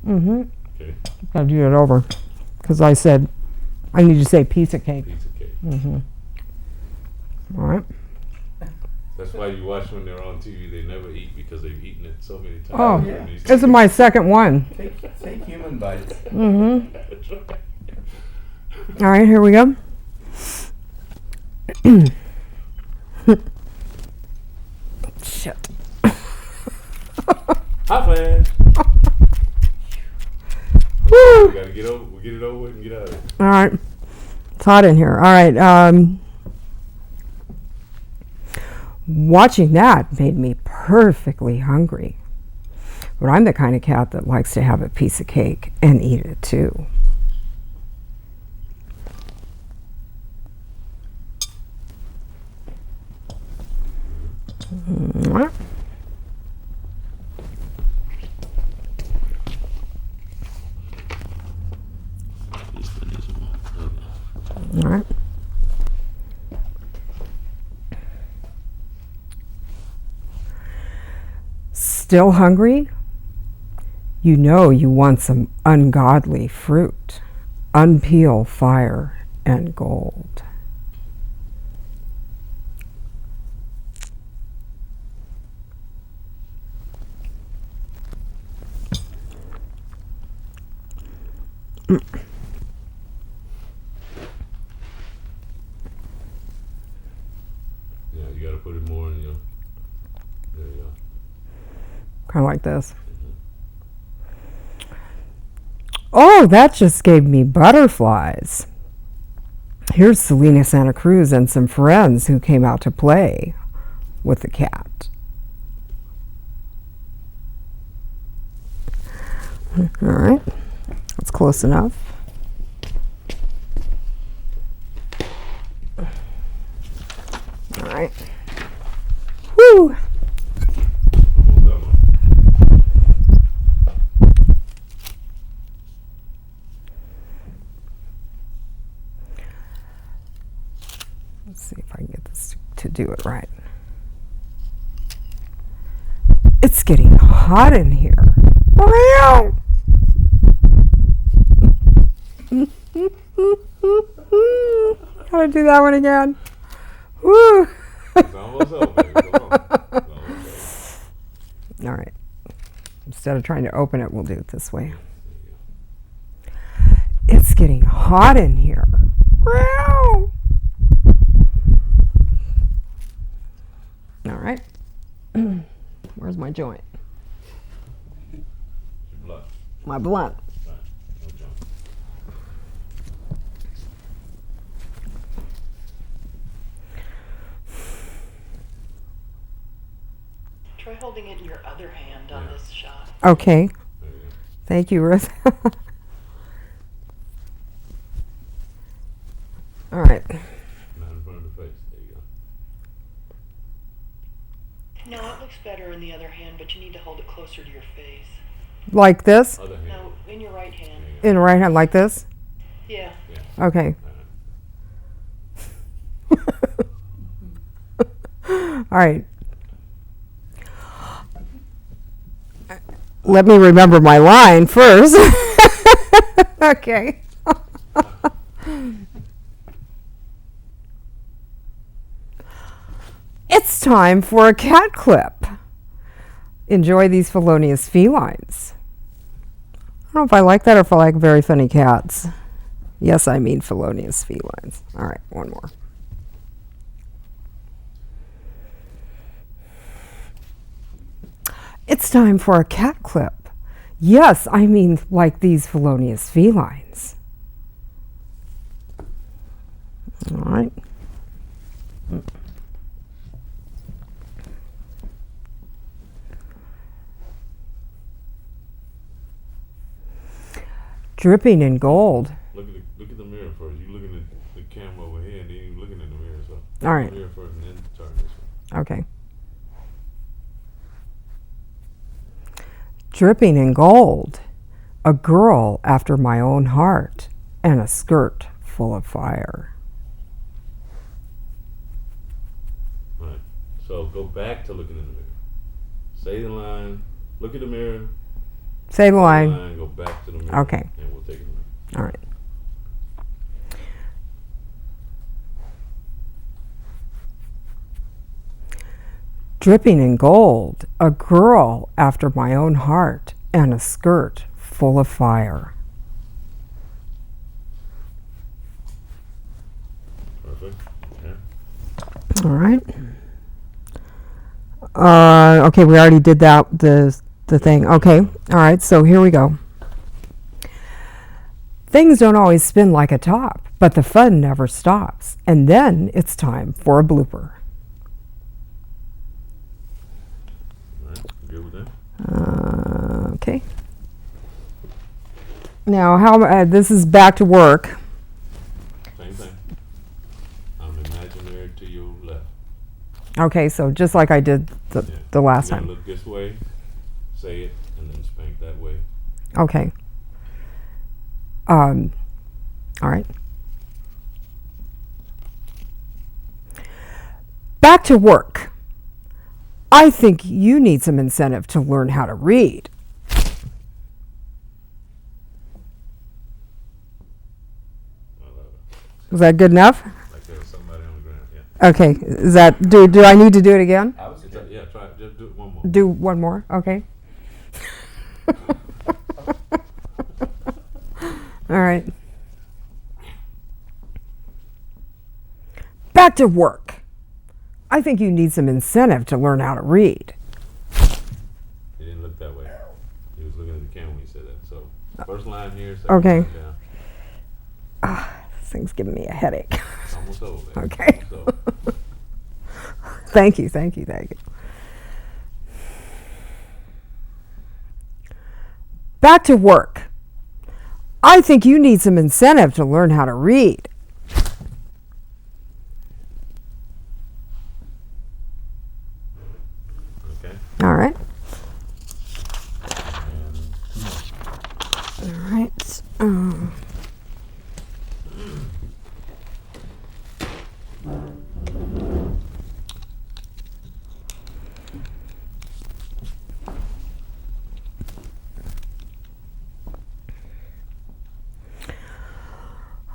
Mm-hmm. Okay. Gotta do it over. Because I said, I need to say piece of cake. Piece of cake. Mm-hmm. All right. That's why you watch when they're on TV. They never eat because they've eaten it so many times. Oh, yeah. this is my second one. Take human bites. Mm-hmm. That's right. All right, here we go. Shit. Hot flash. Woo. We gotta get over. We get it over with and get out of it. All right. It's hot in here. All right. Watching that made me perfectly hungry. But I'm the kind of cat that likes to have a piece of cake and eat it too. All right. All right. Still hungry? You know you want some ungodly fruit. Unpeel fire and gold. Yeah, you gotta put it more in your. There you go. Kind of like this. Oh, that just gave me butterflies. Here's Selena Santa Cruz and some friends who came out to play with the cat. All right, that's close enough. All right. Woo! Almost done. Let's see if I can get this to do it right. It's getting hot in here. Wow! Gotta do that one again. Woo! It's almost over. Baby. Come on. It's almost over. All right. Instead of trying to open it, we'll do it this way. It's getting hot in here. Wow! All right. Where's my joint? Blood. My blunt. Right. No jump. Try holding it in your other hand on this shot. Okay. There you go. Thank you, Ruth. All right. Not in front of the face. There you go. No, it looks better in the other hand, but you need to hold it closer to your face. Like this? Other hand. No, in your right hand. There you go. In the right hand, like this? Yeah. Yeah. Okay. All right. Let me remember my line first. Okay. It's time for a cat clip. Enjoy these felonious felines. I don't know if I like that or if I like very funny cats. Yes, I mean felonious felines. All right, one more. It's time for a cat clip. Yes, I mean like these felonious felines. All right. Dripping in gold. Look at the mirror first. You looking at the camera over here, and then you looking in the mirror. So All right. the mirror first, and then turn this way. Okay. Dripping in gold. A girl after my own heart and a skirt full of fire. Right. So go back to looking in the mirror. Say the line. Look at the mirror. Say the line. Go back to the mirror. Okay. And we'll take it from All right. Dripping in gold, a girl after my own heart, and a skirt full of fire. there. Perfect. Yeah. All right. Okay, we already did that, the thing. Okay, all right, so here we go. Things don't always spin like a top, but the fun never stops. And then it's time for a blooper. All right. Good with that? Okay. Now, how this is back to work. Same thing. I'm imaginary to your left. Okay, so just like I did Yeah. the last You're gonna time. look this way, say it, and then spank that way. Okay. All right. Back to work. I think you need some incentive to learn how to read. I love it. Was that good enough? Like there was somebody on the ground. Yeah. Okay. Is that do I need to do it again? I was good. Yeah, try it. Just do it one more. Do one more? Okay. All right. Back to work. I think you need some incentive to learn how to read. He didn't look that way. He was looking at the camera when he said that. So first line here, second Okay. line down. This thing's giving me a headache. It's almost over. Man. Okay. Almost over. Thank you, thank you, thank you. Back to work. I think you need some incentive to learn how to read. Okay. All right. And All right.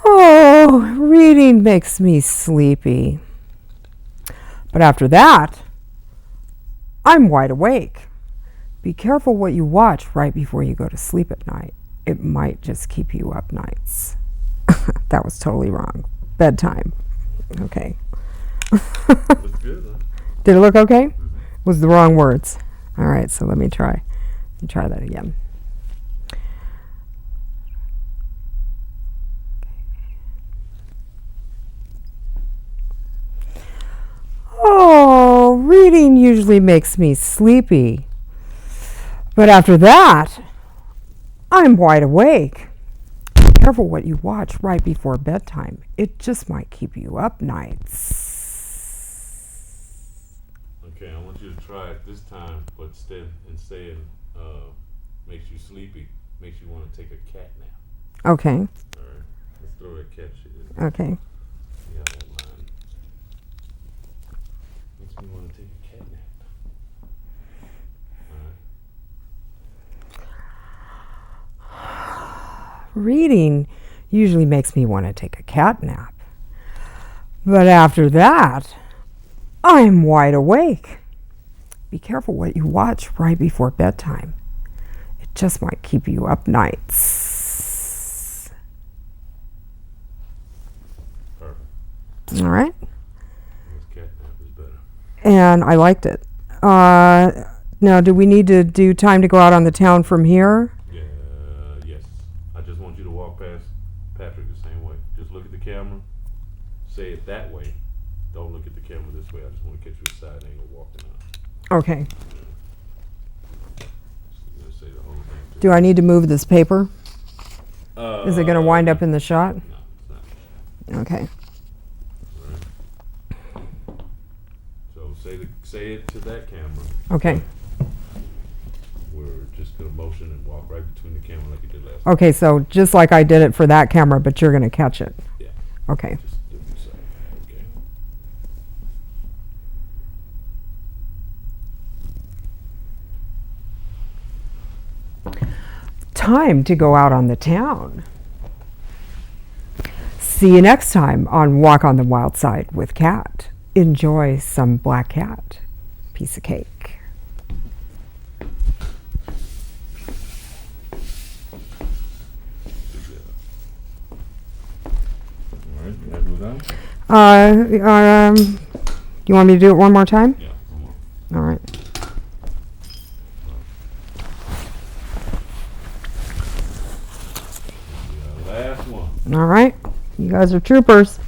Oh, reading makes me sleepy. But after that, I'm wide awake. Be careful what you watch right before you go to sleep at night. It might just keep you up nights. That was totally wrong. Bedtime. Okay. looks good, huh? Did it look okay? Was the wrong words. All right, so let me try. Let me try that again. Oh, reading usually makes me sleepy. But after that, I'm wide awake. Be careful what you watch right before bedtime. It just might keep you up nights. Okay, I want you to try it this time, but instead makes you sleepy, makes you want to take a cat nap. Okay, All right, let's throw that cat shit in. okay. See how that line makes me want to take a cat nap. All right. Reading usually makes me want to take a cat nap. But after that, I'm wide awake. Be careful what you watch right before bedtime. It just might keep you up nights. Perfect. All right? This cat nap is better. And I liked it. Now, do we need to do time to go out on the town from here? Yeah, yes. I just want you to walk past Patrick the same way. Just look at the camera, say it that way. Don't look at the camera this way. I just want to catch you a side angle walking out. Okay. So you're gonna say the whole thing too. Do I need to move this paper? Is it going to wind up in the shot? No, it's not. Okay. All right. So say it to that camera. Okay. We're just gonna motion and walk right between the camera like you did last time. Okay, so just like I did it for that camera, but you're going to catch it. Yeah. Okay. Just do it side. Okay. time to go out on the town. See you next time on Walk on the Wild Side with Cat. Enjoy some black cat. Piece of cake. All right, you guys move on? You want me to do it one more time? Yeah, come on. All right. Last one. All right. You guys are troopers.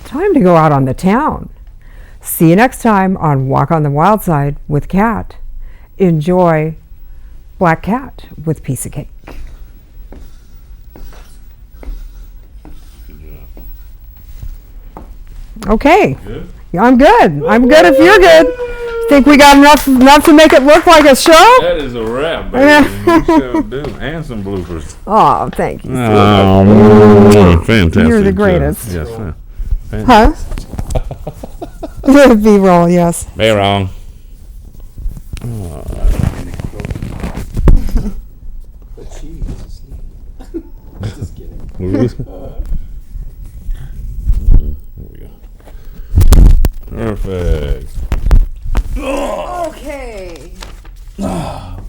Time to go out on the town. See you next time on Walk on the Wild Side with Cat. Enjoy black cat with piece of cake. Good job. Okay. Good? Yeah, I'm good. I'm good if you're good. Think we got enough to make it look like a show? That is a wrap, baby. You sure do. And some bloopers. Oh, thank you. Oh, fantastic. You're the job. greatest. Yes, sir. Huh? B-roll, yes. Very wrong. But she is asleep. Just kidding. There we go. Perfect. Okay. All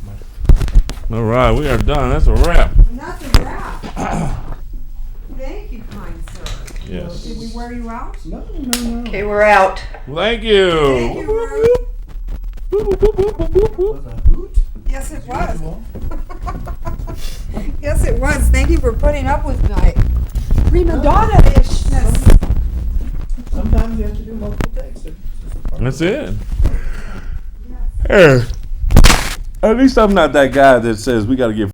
right, we are done. That's a wrap. That's a wrap. Thank you, kind sir. Yes. Did we wear you out? No. Okay, we're out. Thank you. Thank you, Ruth. Was a hoot? Yes, it was. Usual. Yes, it was. Thank you for putting up with my prima donna-ishness. Sometimes you have to do multiple takes. That's it. Hey, at least I'm not that guy that says we got to get